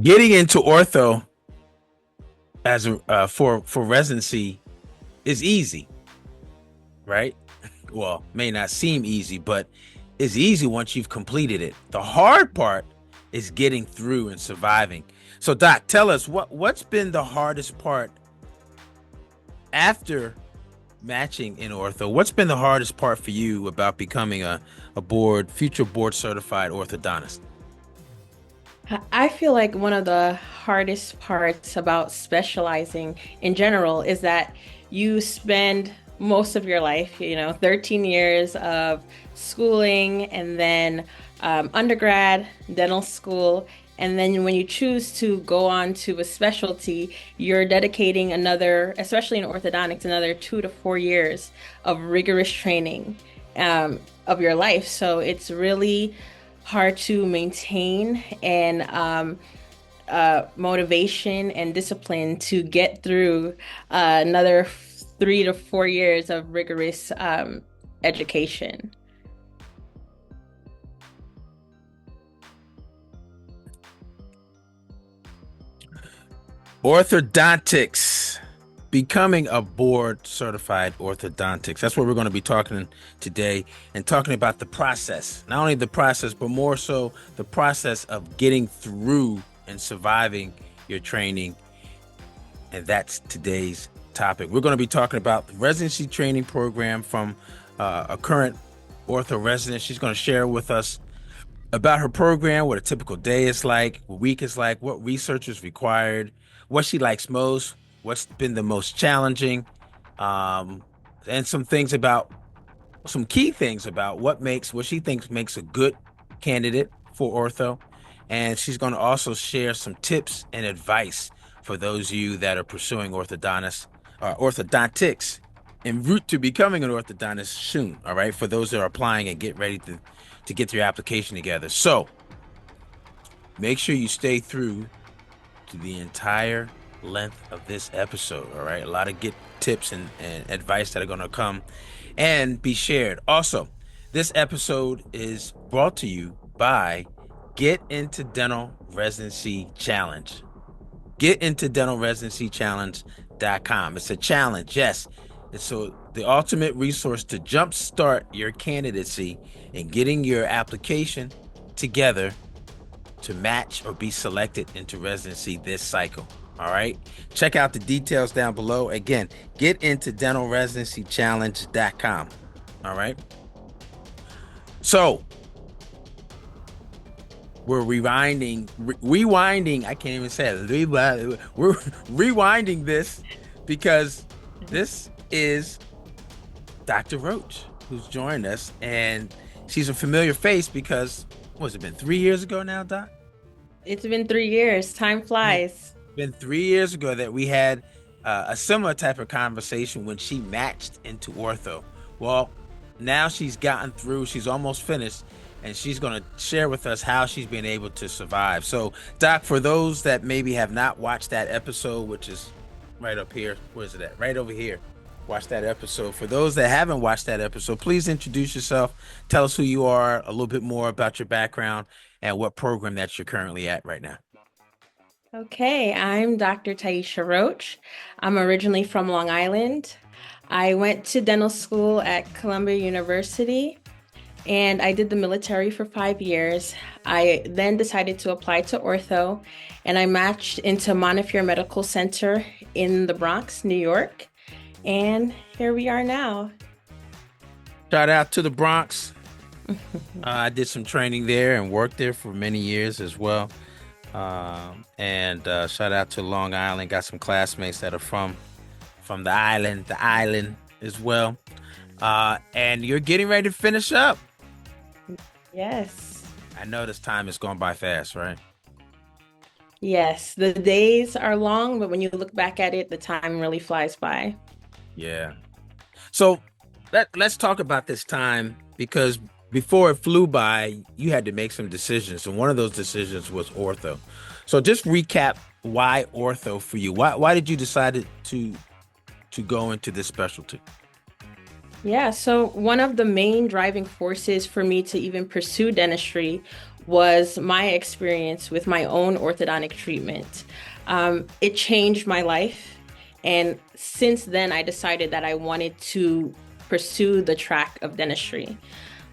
Getting into ortho as a for residency is easy, right? Well, may not seem easy, but it's easy once you've completed it. The hard part is getting through and surviving. So, Doc, tell us what's been the hardest part after matching in ortho. What's been the hardest part for you about becoming a future board certified orthodontist? I feel like one of the hardest parts about specializing in general is that you spend most of your life, 13 years of schooling and then undergrad, dental school. And then when you choose to go on to a specialty, you're dedicating another, especially in orthodontics, another 2 to 4 years of rigorous training of your life. So it's really hard to maintain and motivation and discipline to get through another 3 to 4 years of rigorous education. Orthodontics, becoming a board certified orthodontics. That's what we're going to be talking today and talking about the process. Not only the process, but more so the process of getting through and surviving your training. And that's today's topic. We're going to be talking about the residency training program from a current ortho resident. She's going to share with us about her program, what a typical day is like, what week is like, what research is required, what she likes most, what's been the most challenging, um, and some key things about what she thinks makes a good candidate for ortho. And she's going to also share some tips and advice for those of you that are pursuing orthodontics en route to becoming an orthodontist soon. All right, for those that are applying and get ready to get your application together. So make sure you stay through to the entire length of this episode. All right, a lot of good tips and advice that are going to come and be shared. Also, this episode is brought to you by Get Into Dental Residency Challenge. Get Into Dental Residency Challenge.com. It's a challenge, yes. It's so the ultimate resource to jumpstart your candidacy and getting your application together to match or be selected into residency this cycle. All right. Check out the details down below. Again, get into dentalresidencychallenge.com. All right. So we're rewinding. I can't even say it. We're rewinding this because this is Dr. Roach who's joined us, and she's a familiar face because what's it been 3 years ago now, Doc? It's been 3 years. Time Yeah. flies. Been 3 years ago that we had a similar type of conversation when she matched into ortho. Well, now she's gotten through, she's almost finished, and she's going to share with us how she's been able to survive. So, Doc, for those that maybe have not watched that episode, which is right up here, where's it at? Right over here. Watch that episode. For those that haven't watched that episode, please introduce yourself. Tell us who you are, a little bit more about your background, and what program that you're currently at right now. Okay, I'm Dr. Tyheisha Roach. I'm originally from Long Island. I went to dental school at Columbia University and I did the military for 5 years. I then decided to apply to ortho and I matched into Montefiore Medical Center in the Bronx, New York. And here we are now. Shout out to the Bronx. I did some training there and worked there for many years as well. And shout out to Long Island. Got some classmates that are from the island as well. And you're getting ready to finish up. Yes. I know this time is going by fast, right? Yes, the days are long, but when you look back at it, the time really flies by. Yeah. So let's talk about this time because before it flew by, you had to make some decisions, and one of those decisions was ortho. So just recap why ortho for you. Why did you decide to go into this specialty? Yeah, so one of the main driving forces for me to even pursue dentistry was my experience with my own orthodontic treatment. It changed my life. And since then, I decided that I wanted to pursue the track of dentistry.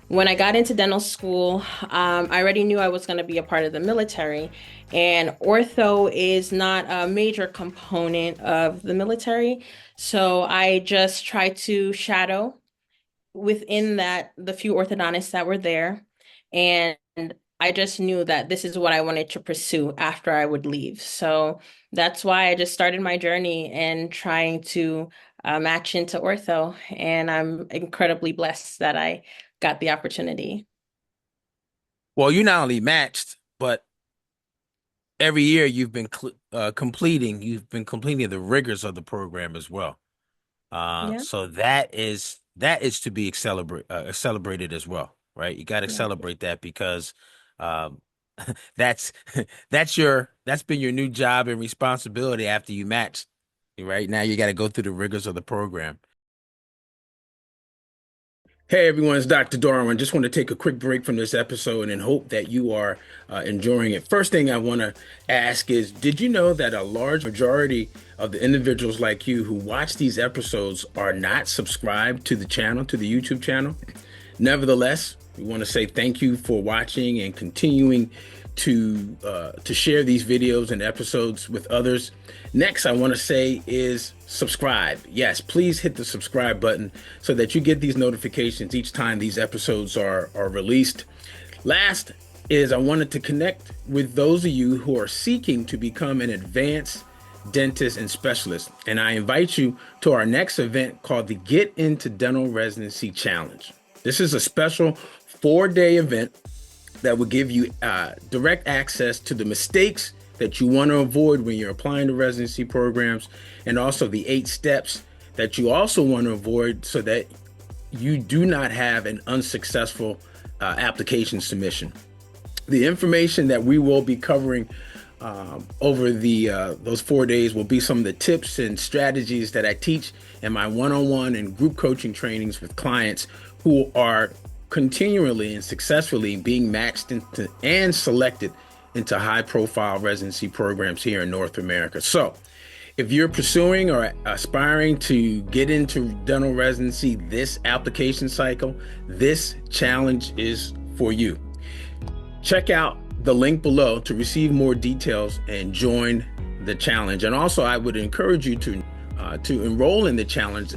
When I got into dental school, I already knew I was going to be a part of the military, and ortho is not a major component of the military. So I just tried to shadow within that the few orthodontists that were there, and I just knew that this is what I wanted to pursue after I would leave. So that's why I just started my journey and trying to match into ortho, and I'm incredibly blessed that I got the opportunity. Well, you not only matched, but every year you've been completing the rigors of the program as well. Yeah, So that is to be celebrated as well, right? You got to yeah. celebrate that because um, that's that's been your new job and responsibility after you match. Right now, you got to go through the rigors of the program. Hey everyone, it's Dr. Darwin. Just want to take a quick break from this episode and hope that you are enjoying it. First thing I want to ask is, did you know that a large majority of the individuals like you who watch these episodes are not subscribed to the channel, to the YouTube channel? Nevertheless, we want to say thank you for watching and continuing to share these videos and episodes with others. Next, I want to say is subscribe. Yes, please hit the subscribe button so that you get these notifications each time these episodes are released. Last is I wanted to connect with those of you who are seeking to become an advanced dentist and specialist. And I invite you to our next event called the Get Into Dental Residency Challenge. This is a special 4-day event that will give you direct access to the mistakes that you want to avoid when you're applying to residency programs, and also the 8 steps that you also want to avoid so that you do not have an unsuccessful application submission. The information that we will be covering over the those 4 days will be some of the tips and strategies that I teach in my one-on-one and group coaching trainings with clients who are continually and successfully being matched into and selected into high-profile residency programs here in North America. So, if you're pursuing or aspiring to get into dental residency this application cycle, this challenge is for you. Check out the link below to receive more details and join the challenge. And also, I would encourage you to enroll in the challenge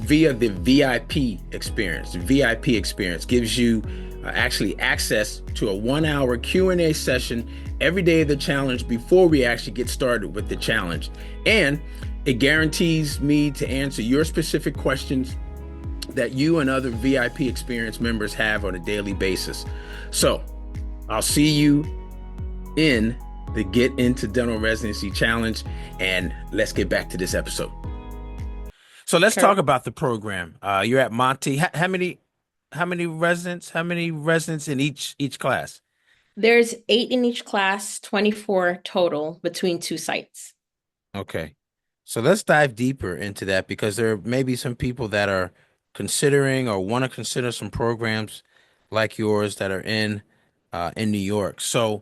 via the VIP experience. The VIP experience gives you actually access to a 1-hour Q&A session every day of the challenge before we actually get started with the challenge. And it guarantees me to answer your specific questions that you and other VIP experience members have on a daily basis. So I'll see you in the Get Into Dental Residency Challenge, and let's get back to this episode. So let's talk Correct. about the program. You're at Monty. How many residents? How many residents in each class? There's 8 in each class, 24 total between 2 sites. Okay. So let's dive deeper into that because there may be some people that are considering or want to consider some programs like yours that are in New York. So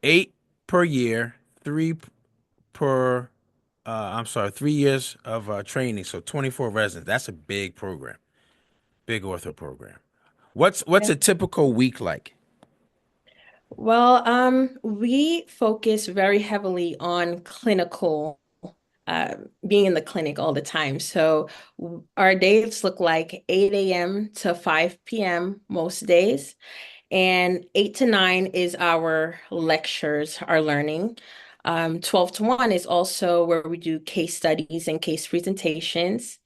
8 per year, 3 per I'm sorry, 3 years of training, so 24 residents. That's a big program, big ortho program. What's Yeah. a typical week like? Well, we focus very heavily on clinical, being in the clinic all the time. So our days look like 8 a.m. to 5 p.m. most days. And 8 to 9 is our lectures, our learning. 12 to 1 is also where we do case studies and case presentations.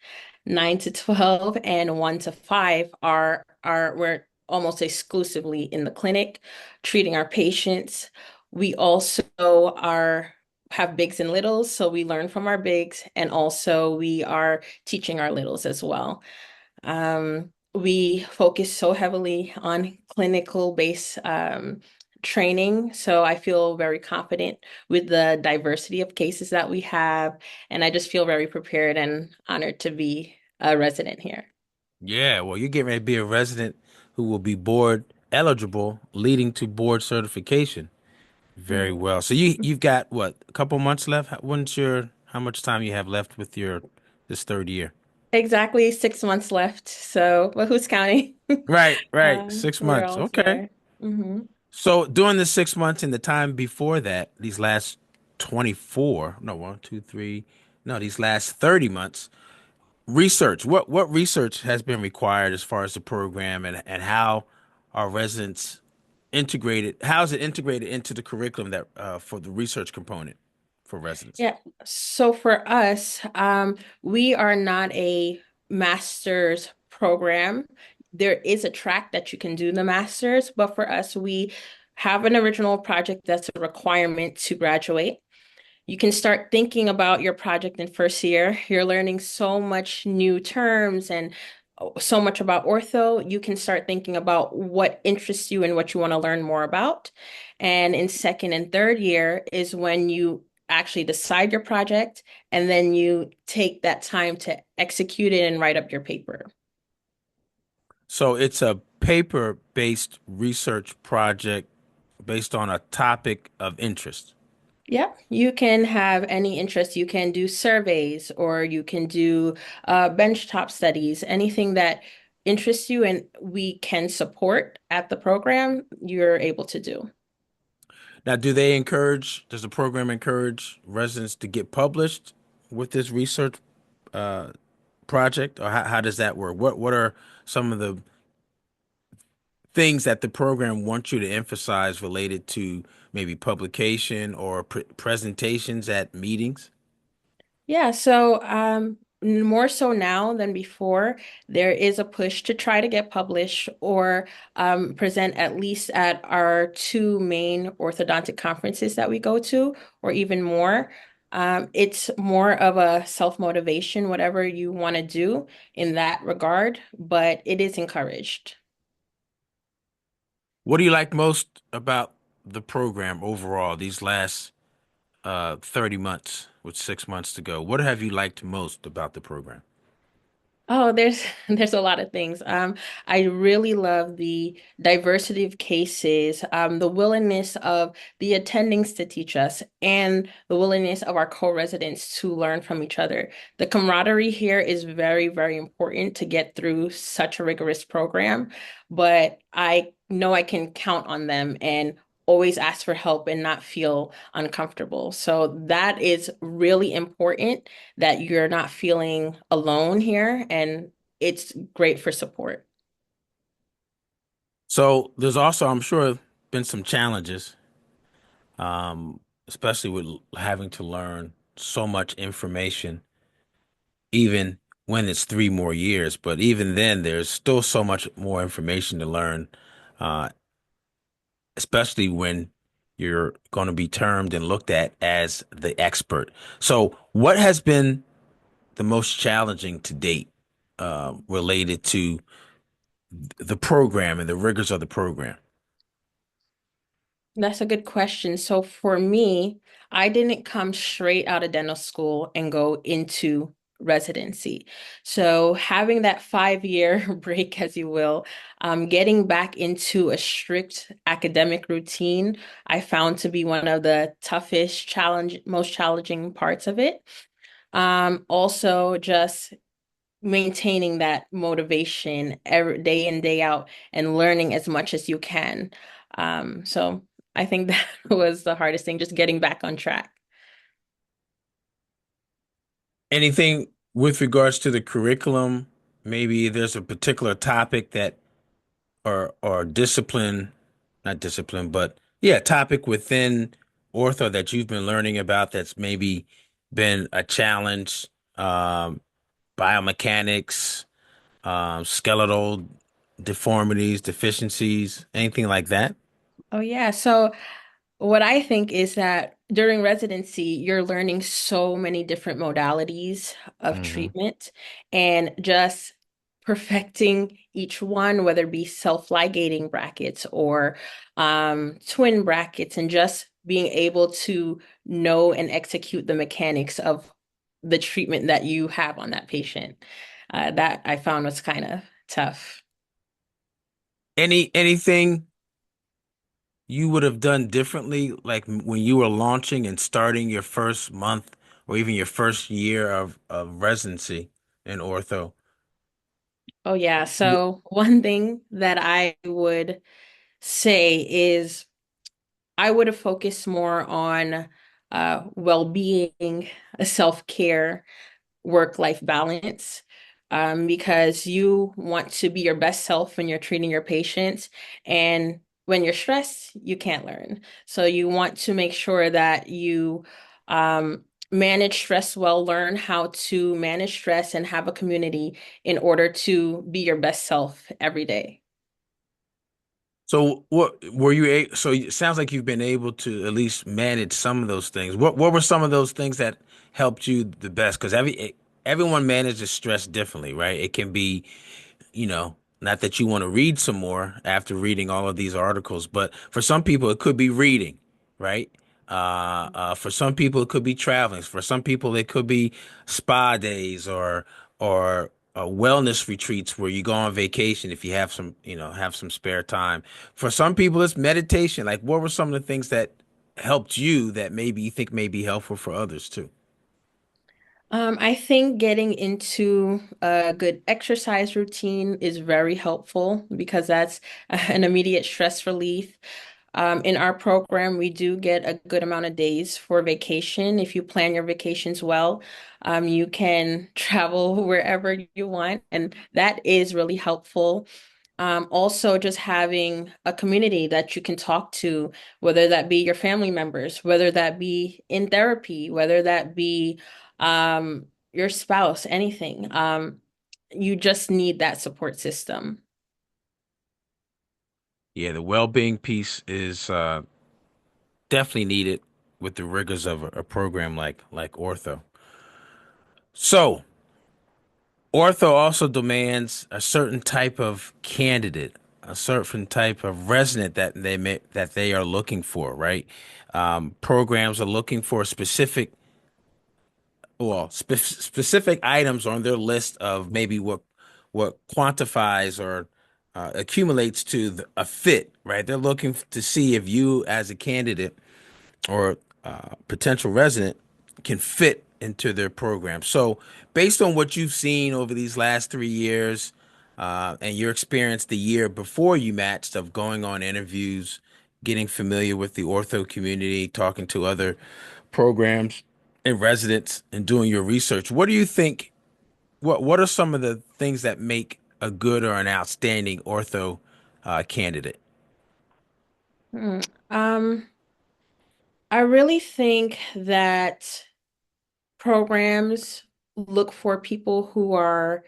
9 to 12 and 1 to 5 are we're almost exclusively in the clinic treating our patients. We also are have bigs and littles, so we learn from our bigs, and also we are teaching our littles as well. We focus so heavily on clinical based training. So I feel very confident with the diversity of cases that we have. And I just feel very prepared and honored to be a resident here. Yeah, well, you're getting ready to be a resident who will be board eligible, leading to board certification. Very Mhm. well. So you've got what, a couple months left? When's your how much time you have left with your this third year? Exactly 6 months left. So, but who's counting? Right. Six We're months. almost Okay. there. Hmm. So during the 6 months and the time before that, these last 24, no, one, two, three, no, these last 30 months, research. What research has been required as far as the program and how are residents integrated? How is it integrated into the curriculum that for the research component for residents? Yeah. So for us, we are not a master's program. There is a track that you can do the master's, but for us, we have an original project that's a requirement to graduate. You can start thinking about your project in first year. You're learning so much new terms and so much about ortho. You can start thinking about what interests you and what you want to learn more about. And in second and third year is when you actually decide your project and then you take that time to execute it and write up your paper. So it's a paper-based research project based on a topic of interest. Yeah, you can have any interest. You can do surveys or you can do benchtop studies, anything that interests you and we can support at the program, you're able to do. Now, does the program encourage residents to get published with this research uh, project, or how does that work? What are some of the things that the program wants you to emphasize related to maybe publication or presentations at meetings? Yeah, so more so now than before, there is a push to try to get published or present at least at our two main orthodontic conferences that we go to, or even more. It's more of a self-motivation, whatever you want to do in that regard, but it is encouraged. What do you like most about the program overall, these last 30 months with 6 months to go? What have you liked most about the program? Oh, there's there's a lot of things. I really love the diversity of cases, the willingness of the attendings to teach us, and the willingness of our co-residents to learn from each other. The camaraderie here is very, very important to get through such a rigorous program, but I know I can count on them and always ask for help and not feel uncomfortable. So that is really important that you're not feeling alone here, and it's great for support. So there's also, I'm sure, been some challenges, especially with having to learn so much information, even when it's 3 more years. But even then, there's still so much more information to learn, uh, especially when you're going to be termed and looked at as the expert. So, what has been the most challenging to date, related to the program and the rigors of the program? That's a good question. So for me, I didn't come straight out of dental school and go into residency. So having that 5 year break, as you will, getting back into a strict academic routine, I found to be one of the toughest most challenging parts of it. Also just maintaining that motivation every day in, day out and learning as much as you can. So I think that was the hardest thing, just getting back on track. Anything with regards to the curriculum? Maybe there's a particular topic that or discipline, not discipline, but yeah, topic within ortho that you've been learning about that's maybe been a challenge, biomechanics, skeletal deformities, deficiencies, anything like that? Oh yeah. So what I think is that during residency, you're learning so many different modalities of Hmm. treatment and just perfecting each one, whether it be self-ligating brackets or twin brackets, and just being able to know and execute the mechanics of the treatment that you have on that patient. That I found was kind of tough. Anything you would have done differently, like when you were launching and starting your first month or even your first year of residency in ortho? Oh yeah. Wh- So one thing that I would say is I would have focused more on well-being, self-care, work-life balance, because you want to be your best self when you're treating your patients. And when you're stressed, you can't learn. So you want to make sure that you manage stress well, learn how to manage stress and have a community in order to be your best self every day. So what were you so it sounds like you've been able to at least manage some of those things. What were some of those things that helped you the best? Because everyone manages stress differently, right? It can be, not that you want to read some more after reading all of these articles, but for some people it could be reading, right? For some people it could be traveling. For some people it could be spa days or wellness retreats where you go on vacation if you have some, have some spare time. For some people it's meditation. Like, what were some of the things that helped you that maybe you think may be helpful for others too? I think getting into a good exercise routine is very helpful because that's an immediate stress relief. In our program, we do get a good amount of days for vacation. If you plan your vacations well, you can travel wherever you want, and that is really helpful. Also, just having a community that you can talk to, whether that be your family members, whether that be in therapy, whether that be your spouse, anything. You just need that support system. Yeah, the well-being piece is definitely needed with the rigors of a program like Ortho. So, Ortho also demands a certain type of candidate, a certain type of resident that they are looking for, right? Programs are looking for specific items on their list of maybe what quantifies or accumulates to a fit, right? They're looking to see if you as a candidate or potential resident can fit into their program. So, based on what you've seen over these last 3 years and your experience the year before you matched of going on interviews, getting familiar with the ortho community, talking to other programs and residents, and doing your research, what do you think? What are some of the things that make a good or an outstanding ortho candidate? Hmm. Um, I really think that programs look for people who are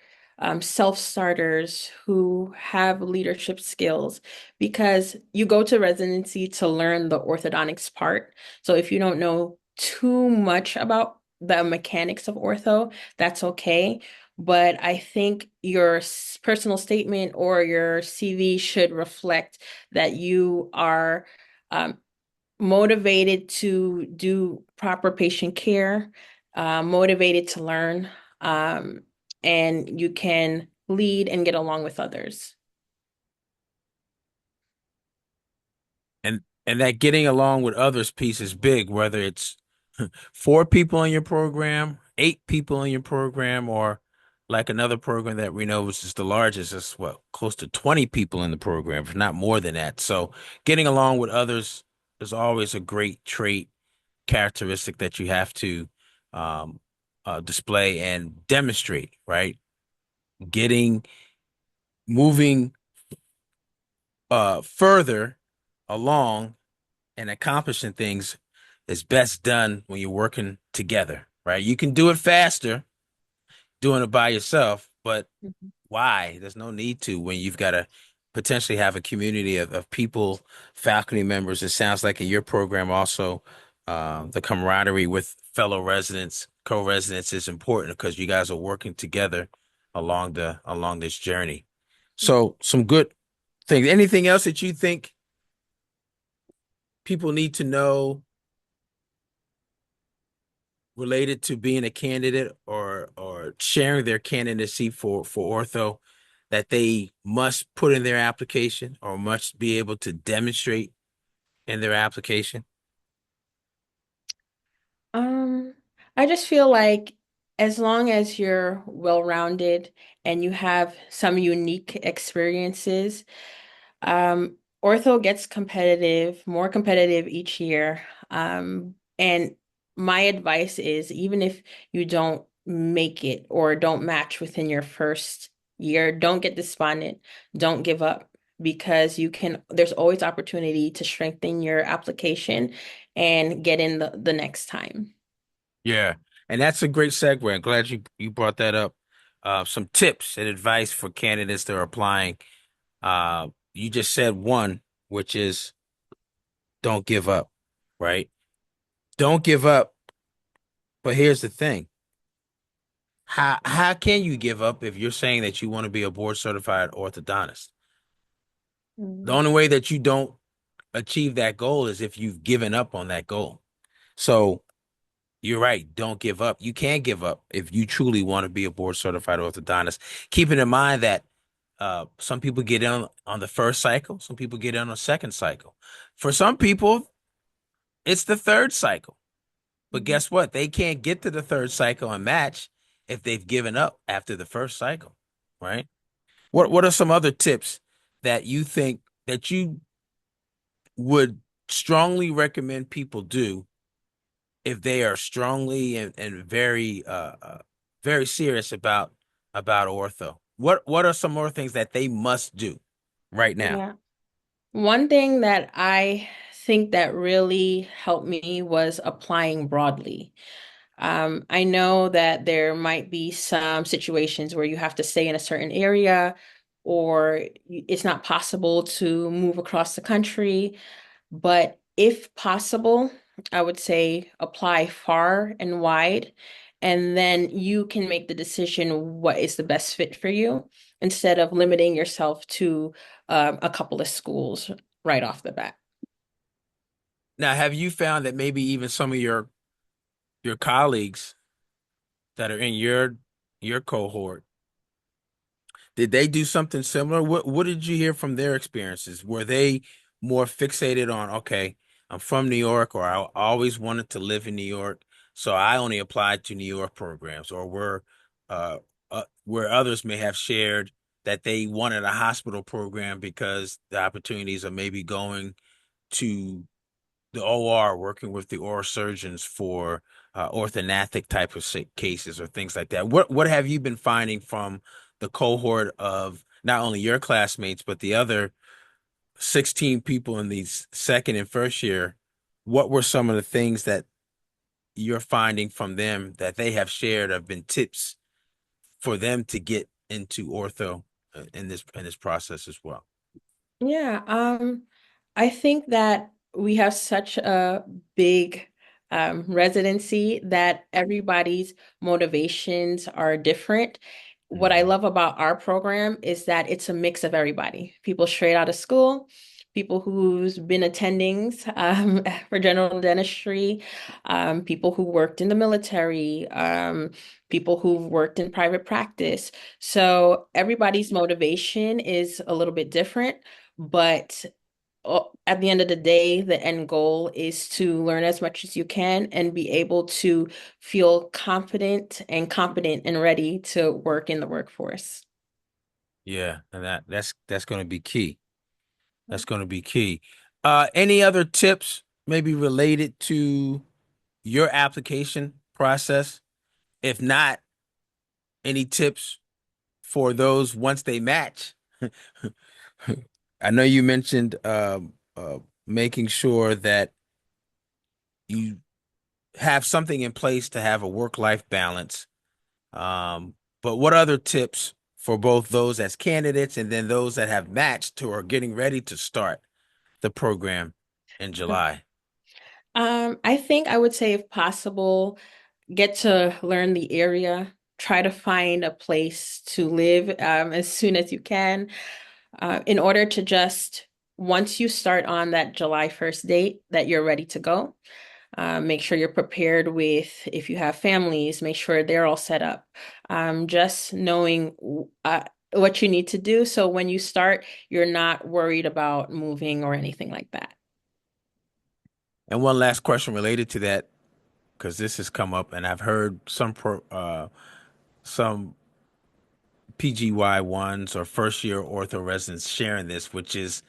self-starters, who have leadership skills, because you go to residency to learn the orthodontics part. So if you don't know too much about the mechanics of ortho, that's okay. But I think your personal statement or your CV should reflect that you are um, motivated to do proper patient care, motivated to learn, um, and you can lead and get along with others. And that getting along with others piece is big, whether it's four people in your program, eight people in your program, or like another program that we know which is the largest is what, close to 20 people in the program, if not more than that. So getting along with others is always a great trait, characteristic that you have to um, display and demonstrate, right? Getting moving further along and accomplishing things is best done when you're working together, right? You can do it faster doing it by yourself, but Mhm. why? There's no need to when you've got to potentially have a community of people, faculty members. It sounds like in your program also, the camaraderie with fellow residents, co-residents is important because you guys are working together along this journey. So some good things. Anything else that you think people need to know related to being a candidate or sharing their candidacy for ortho that they must put in their application or must be able to demonstrate in their application? Um, I just feel like as long as you're well-rounded and you have some unique experiences, Ortho gets competitive, more competitive each year. And my advice is even if you don't make it or don't match within your first year, don't get despondent, don't give up because there's always opportunity to strengthen your application and get in the next time. Yeah. And that's a great segue. I'm glad you brought that up. Some tips and advice for candidates that are applying. You just said one, which is don't give up, right? Don't give up. But here's the thing. How can you give up if you're saying that you want to be a board certified orthodontist? The Mm. only way that you don't achieve that goal is if you've given up on that goal. So you're right. Don't give up. You can't give up if you truly want to be a board certified orthodontist. Keeping in mind that some people get in on the first cycle, some people get in on the second cycle. For some people, it's the third cycle. But Mhm. guess what? They can't get to the third cycle and match if they've given up after the first cycle, right? What are some other tips that you think that you would strongly recommend people do if they are strongly and very very serious about ortho? What are some more things that they must do right now? Yeah. One thing that I think that really helped me was applying broadly. I know that there might be some situations where you have to stay in a certain area or it's not possible to move across the country. But if possible, I would say apply far and wide, and then you can make the decision what is the best fit for you instead of limiting yourself to a couple of schools right off the bat. Now, have you found that maybe even some of your colleagues that are in your cohort, did they do something similar? What did you hear from their experiences? Were they more fixated on, okay, I'm from New York, or I always wanted to live in New York, so I only applied to New York programs, or uh, where others may have shared that they wanted a hospital program because the opportunities of maybe going to the OR, working with the oral surgeons for orthodontic type of cases or things like that. What have you been finding from the cohort of not only your classmates but the other 16 people in these second and first year? What were some of the things that you're finding from them that they have shared have been tips for them to get into ortho in this process as well? Yeah, I think that we have such a big residency that everybody's motivations are different. What I Mhm. love about our program is that it's a mix of everybody. People straight out of school, people who's been attendings for general dentistry, people who worked in the military, people who've worked in private practice. So everybody's motivation is a little bit different. But at the end of the day, the end goal is to learn as much as you can and be able to feel confident and competent and ready to work in the workforce. Yeah, and that's going to be key. That's going to be key. Any other tips maybe related to your application process? If not, any tips for those once they match? I know you mentioned making sure that you have something in place to have a work-life balance. But what other tips for both those as candidates and then those that have matched who are getting ready to start the program in July? I think I would say if possible, get to learn the area, try to find a place to live as soon as you can, in order to just once you start on that July 1st date, that you're ready to go. Make sure you're prepared with if you have families, make sure they're all set up. Just knowing what you need to do. So when you start, you're not worried about moving or anything like that. And one last question related to that, because this has come up, and I've heard some PGY ones or first year ortho residents sharing this, which is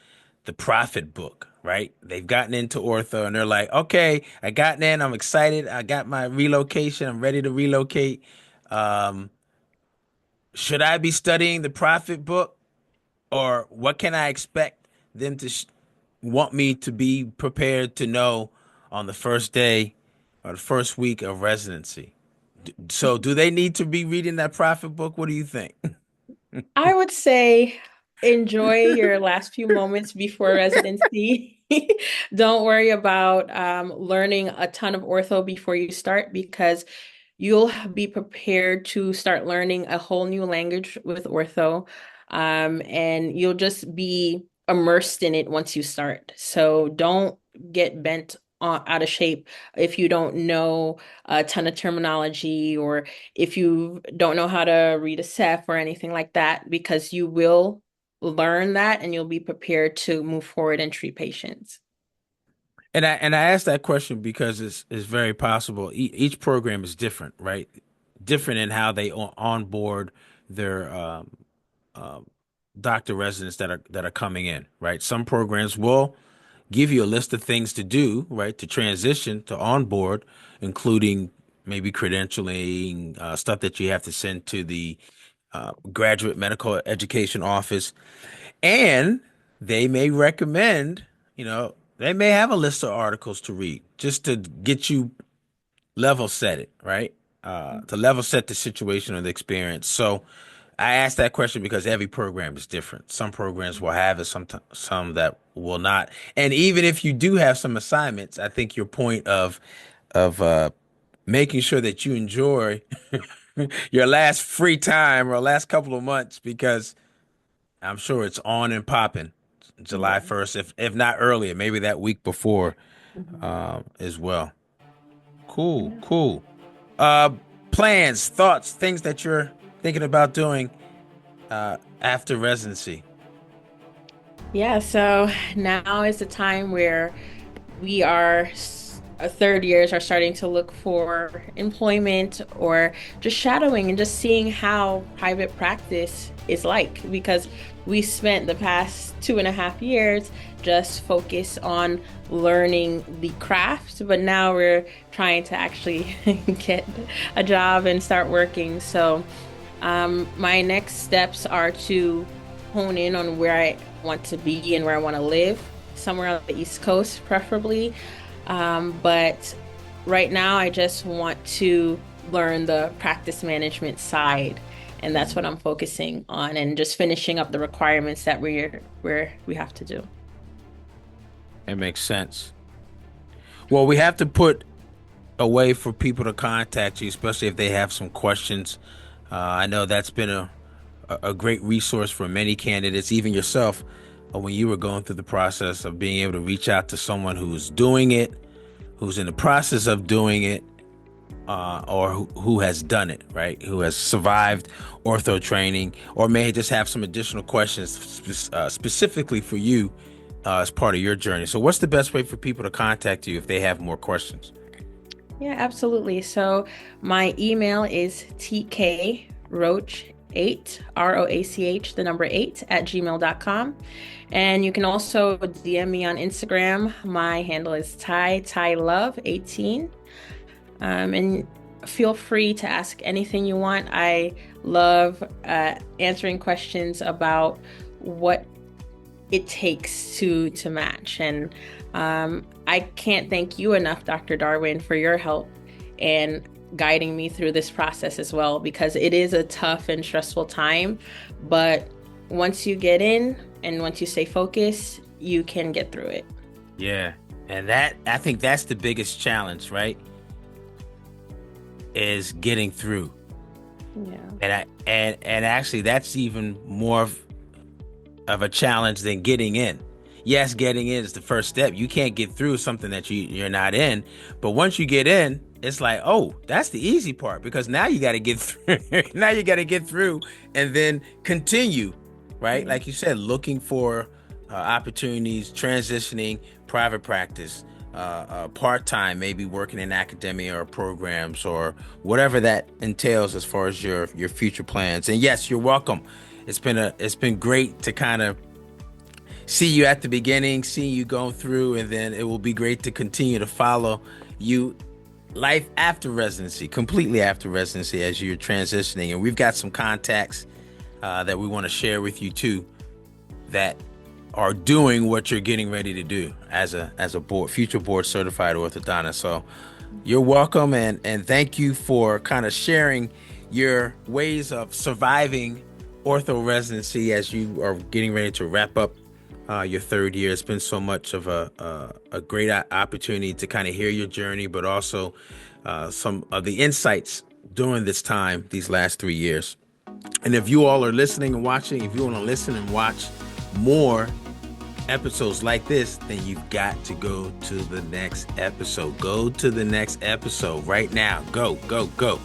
the profit book, right? They've gotten into ortho and they're like, okay, I got in, I'm excited, I got my relocation, I'm ready to relocate. Um, should I be studying the profit book, or what can I expect them to want me to be prepared to know on the first day or the first week of residency? So, do they need to be reading that profit book? What do you think? I would say enjoy your last few moments before residency. Don't worry about learning a ton of ortho before you start because you'll be prepared to start learning a whole new language with ortho. And you'll just be immersed in it once you start. So don't get bent out of shape if you don't know a ton of terminology or if you don't know how to read a Ceph or anything like that, because you will learn that and you'll be prepared to move forward and treat patients. And I asked that question because it's very possible. Each program is different, right? Different in how they onboard their doctor residents that are coming in, right? Some programs will give you a list of things to do, right, to transition to onboard, including maybe credentialing, stuff that you have to send to the graduate medical education office, and they may recommend, they may have a list of articles to read just to get you level set it, right? To level set the situation or the experience. So I asked that question because every program is different. Some programs will have it, some that will not. And even if you do have some assignments, I think your point of making sure that you enjoy your last free time or last couple of months, because I'm sure it's on and popping July Yeah. 1st, if not earlier, maybe that week before Mhm. as well. Cool, Yeah. cool. Uh, Plans, thoughts, things that you're thinking about doing after residency. Yeah, so now is the time where we are third years are starting to look for employment or just shadowing and just seeing how private practice is like because we spent the past 2.5 years just focused on learning the craft, but now we're trying to actually get a job and start working. So my next steps are to hone in on where I want to be and where I want to live, somewhere on the East Coast, preferably. But right now, I just want to learn the practice management side, and that's what I'm focusing on, and just finishing up the requirements that we have to do. It makes sense. Well, we have to put a way for people to contact you, especially if they have some questions. I know that's been a great resource for many candidates, even yourself, when you were going through the process of being able to reach out to someone who's doing it, who's in the process of doing it, or who has done it, right? Who has survived ortho training, or may just have some additional questions specifically for you as part of your journey. So, what's the best way for people to contact you if they have more questions? Yeah, absolutely. So my email is tkroach8, ROACH, the number 8, at gmail.com. And you can also DM me on Instagram. My handle is Love18. And feel free to ask anything you want. I love answering questions about what it takes to match. And I can't thank you enough, Dr. Darwin, for your help and guiding me through this process as well, because it is a tough and stressful time. But once you get in and once you stay focused, you can get through it. Yeah, and that I think that's the biggest challenge, right? Is getting through. Yeah. And actually that's even more of a challenge than getting in. Yes, getting in is the first step. You can't get through something that you're not in, but once you get in, it's like, oh, that's the easy part, because now you got to get through. Now you got to get through and then continue, right? Like you said, looking for opportunities, transitioning, private practice, part-time, maybe working in academia or programs or whatever that entails as far as your future plans. And yes, you're welcome. It's been great to kind of see you at the beginning, see you going through, and then it will be great to continue to follow you life after residency, completely after residency, as you're transitioning. And we've got some contacts that we want to share with you too, that are doing what you're getting ready to do as a future board certified orthodontist. So you're welcome, and thank you for kind of sharing your ways of surviving ortho residency as you are getting ready to wrap up your third year. It's been so much of a great opportunity to kind of hear your journey, but also some of the insights during this time, these last 3 years. And if you all are listening and watching, if you want to listen and watch more episodes like this, then you've got to go to the next episode. Go to the next episode right now. Go, go, go.